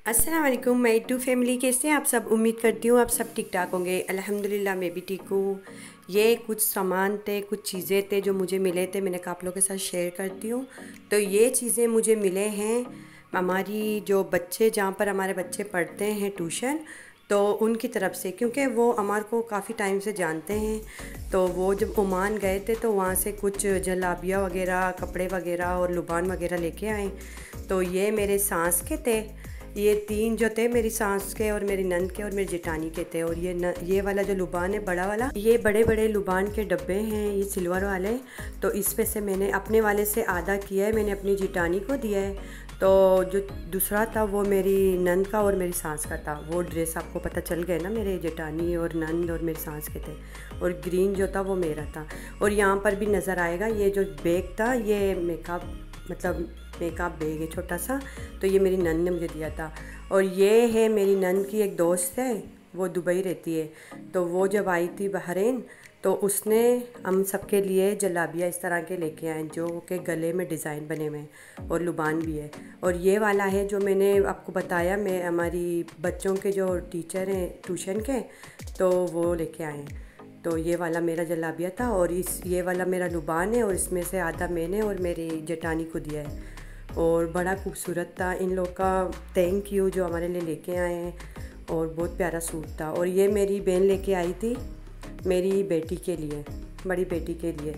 अस्सलाम वालेकुम my to family. कैसे हैं आप सब? उम्मीद करती हूँ आप सब ठीक ठाक होंगे। अल्हम्दुलिल्लाह मैं भी ठीक हूँ। ये कुछ सामान थे, कुछ चीज़ें थे जो मुझे मिले थे, मैंने कहा आप लोगों के साथ शेयर करती हूँ। तो ये चीज़ें मुझे मिले हैं हमारी जो बच्चे, जहाँ पर हमारे बच्चे पढ़ते हैं ट्यूशन, तो उनकी तरफ से, क्योंकि वो हमारे को काफ़ी टाइम से जानते हैं। तो वो जब ओमान गए थे तो वहाँ से कुछ जलाबिया वगैरह, कपड़े वगैरह और लुबान वगैरह लेके आए। तो ये मेरे सास के थे, ये तीन जो थे मेरी सास के और मेरी नंद के और मेरी जेठानी के थे। और ये वाला जो लुबान है बड़ा वाला, ये बड़े बड़े लुबान के डब्बे हैं, ये सिल्वर वाले। तो इसमें से मैंने अपने वाले से आधा किया है, मैंने अपनी जेठानी को दिया है। तो जो दूसरा था वो मेरी नंद का और मेरी सास का था। वो ड्रेस आपको पता चल गया ना, मेरे जेठानी और नंद और मेरी सास के थे। और ग्रीन जो था वो मेरा था। और यहाँ पर भी नज़र आएगा, ये जो बैग था ये मेकअप बैग है छोटा सा, तो ये मेरी नंद ने मुझे दिया था। और ये है मेरी नंद की एक दोस्त है, वो दुबई रहती है। तो वो जब आई थी बहरीन तो उसने हम सबके लिए जलाबिया इस तरह के लेके आए, जो के गले में डिज़ाइन बने हुए हैं और लुबान भी है। और ये वाला है जो मैंने आपको बताया, मैं हमारी बच्चों के जो टीचर हैं ट्यूशन के, तो वो लेके आए हैं। तो ये वाला मेरा जलाबिया था और ये वाला मेरा लुबान है, और इसमें से आधा मैंने और मेरी जेठानी को दिया है। और बड़ा खूबसूरत था। इन लोग का थैंक यू जो हमारे लिए लेके आए हैं। और बहुत प्यारा सूट था। और ये मेरी बहन लेके आई थी मेरी बेटी के लिए, बड़ी बेटी के लिए।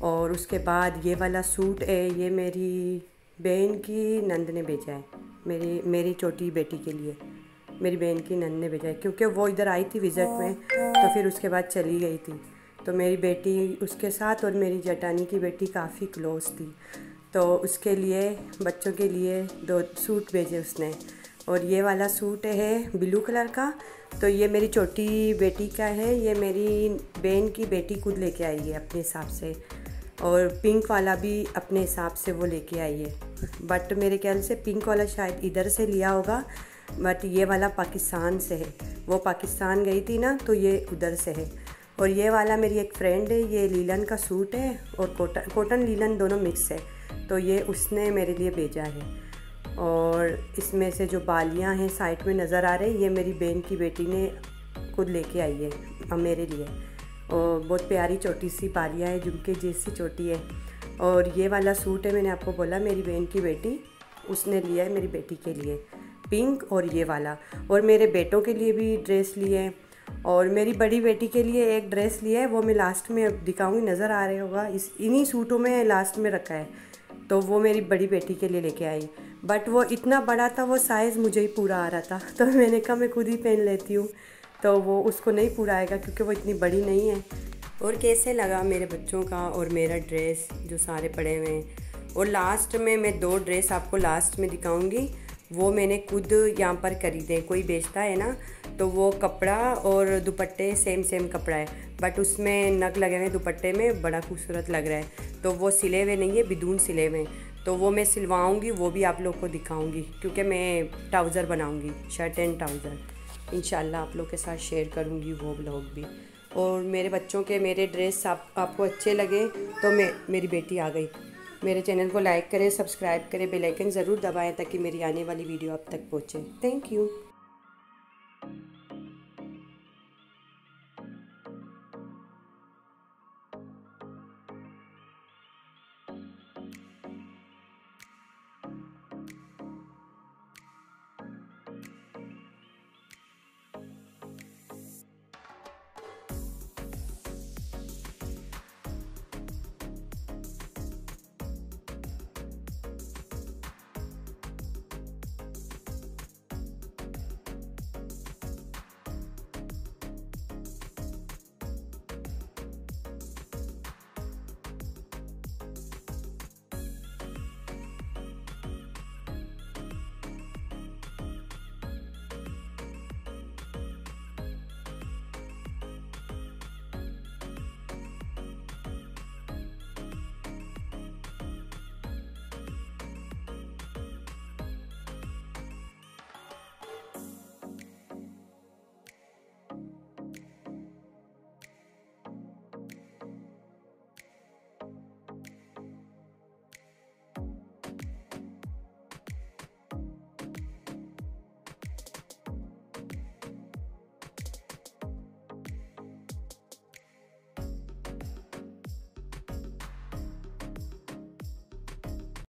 और उसके बाद ये वाला सूट है, ये मेरी बहन की नंद ने भेजा है, मेरी छोटी बेटी के लिए। मेरी बहन की नंद ने भेजा है, क्योंकि वो इधर आई थी विज़िट में, तो फिर उसके बाद चली गई थी। तो मेरी बेटी उसके साथ और मेरी जेठानी की बेटी काफ़ी क्लोज थी, तो उसके लिए, बच्चों के लिए 2 सूट भेजे उसने। और ये वाला सूट है ब्लू कलर का, तो ये मेरी छोटी बेटी का है, ये मेरी बहन की बेटी खुद लेके आई है अपने हिसाब से। और पिंक वाला भी अपने हिसाब से वो लेके आई है, बट मेरे ख्याल से पिंक वाला शायद इधर से लिया होगा, बट ये वाला पाकिस्तान से है। वो पाकिस्तान गई थी ना, तो ये उधर से है। और ये वाला मेरी एक फ्रेंड है, ये लीलन का सूट है और कॉटन लीलन दोनों मिक्स है, तो ये उसने मेरे लिए भेजा है। और इसमें से जो बालियां हैं साइड में नज़र आ रही, ये मेरी बहन की बेटी ने खुद लेके आई है मेरे लिए। और बहुत प्यारी छोटी सी बालियां हैं, झुमके जैसी छोटी है। और ये वाला सूट है, मैंने आपको बोला मेरी बहन की बेटी उसने लिया है मेरी बेटी के लिए, पिंक और ये वाला। और मेरे बेटों के लिए भी ड्रेस लिए हैं। और मेरी बड़ी बेटी के लिए एक ड्रेस लिया है, वो मैं लास्ट में दिखाऊंगी, नज़र आ रहा होगा, इन्हीं सूटों में लास्ट में रखा है। तो वो मेरी बड़ी बेटी के लिए लेके आई, बट वो इतना बड़ा था, वो साइज़ मुझे ही पूरा आ रहा था, तो मैंने कहा मैं खुद ही पहन लेती हूँ। तो वो उसको नहीं पूरा आएगा क्योंकि वो इतनी बड़ी नहीं है। और कैसे लगा मेरे बच्चों का और मेरा ड्रेस जो सारे पड़े हुए हैं। और लास्ट में मैं 2 ड्रेस आपको लास्ट में दिखाऊंगी, वो मैंने खुद यहाँ पर खरीदे। कोई बेचता है ना, तो वो कपड़ा और दुपट्टे सेम कपड़ा है, बट उसमें नग लगे हुए दुपट्टे में, बड़ा खूबसूरत लग रहा है। तो वो सिले हुए नहीं है, बिदून सिले हुए, तो वो मैं सिलवाऊंगी, वो भी आप लोग को दिखाऊंगी, क्योंकि मैं ट्राउज़र बनाऊंगी, शर्ट एंड ट्राउज़र। इंशाल्लाह आप लोग के साथ शेयर करूंगी वो ब्लॉग भी। और मेरे बच्चों के मेरे ड्रेस आपको अच्छे लगे तो मेरी बेटी आ गई। मेरे चैनल को लाइक करें, सब्सक्राइब करें, बेल आइकन ज़रूर दबाएं ताकि मेरी आने वाली वीडियो आप तक पहुँचे। Thank you.